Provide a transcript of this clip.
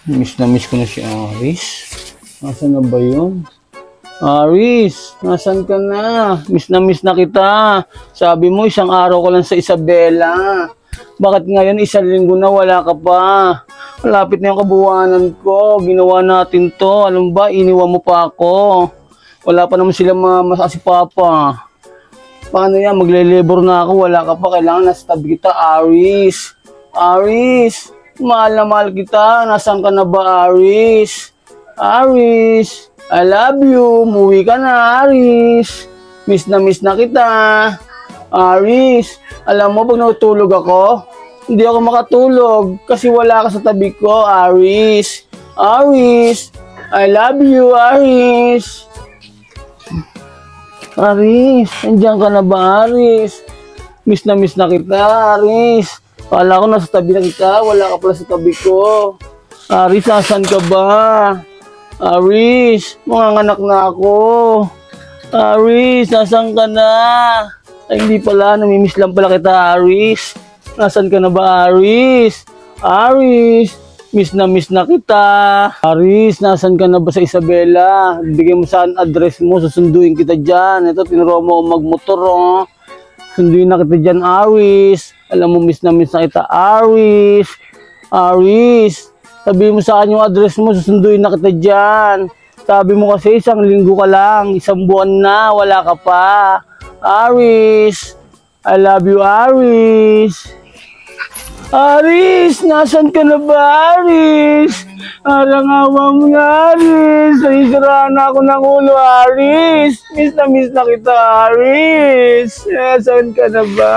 Miss na miss ko na si Aris. Nasaan na ba yun? Aris, nasaan ka na? Miss na kita. Sabi mo, isang araw ka lang sa Isabela. Bakit ngayon, isang linggo na wala ka pa? Malapit na yung kabuwanan ko. Ginawa natin to. Alam ba, iniwan mo pa ako. Wala pa naman sila mamasa si Papa. Paano yan? Magle-labor na ako. Wala ka pa. Kailangan nasa tabi kita, Aris. Aris, mahal na mahal kita. Nasaan ka na ba, Aris? Aris, I love you. Umuwi ka na, Aris. Miss na kita. Aris, alam mo pag natutulog ako, hindi ako makatulog kasi wala ka sa tabi ko, Aris. Aris, I love you, Aris. Aris, nandiyan ka na ba, Aris? Miss na kita, Aris. Kala ko nasa tabi na kita, wala ka pala sa tabi ko. Aris, nasan ka ba? Aris, manganganak na ako. Aris, nasan ka na? Ay, hindi pala, namimiss lang pala kita, Aris. Nasan ka na ba, Aris? Aris, miss na kita. Aris, nasan ka na ba sa Isabela? Bigyan mo saan address mo, susunduin kita dyan. Ito, tinuro mo ako magmotor, oh. Sunduin na kita dyan, Aris. Alam mo, miss na kita, Aris. Aris, sabihin mo sa akin yung address mo, susunduin na kita dyan. Sabi mo kasi isang linggo ka lang, isang buwan na, wala ka pa. Aris, I love you, Aris. Aris, nasan ka na ba, Aris? Arangawa mo na, Aris. Naisiraan na ako ng ulo, Aris. Miss na kita, Aris. Nasan ka na ba?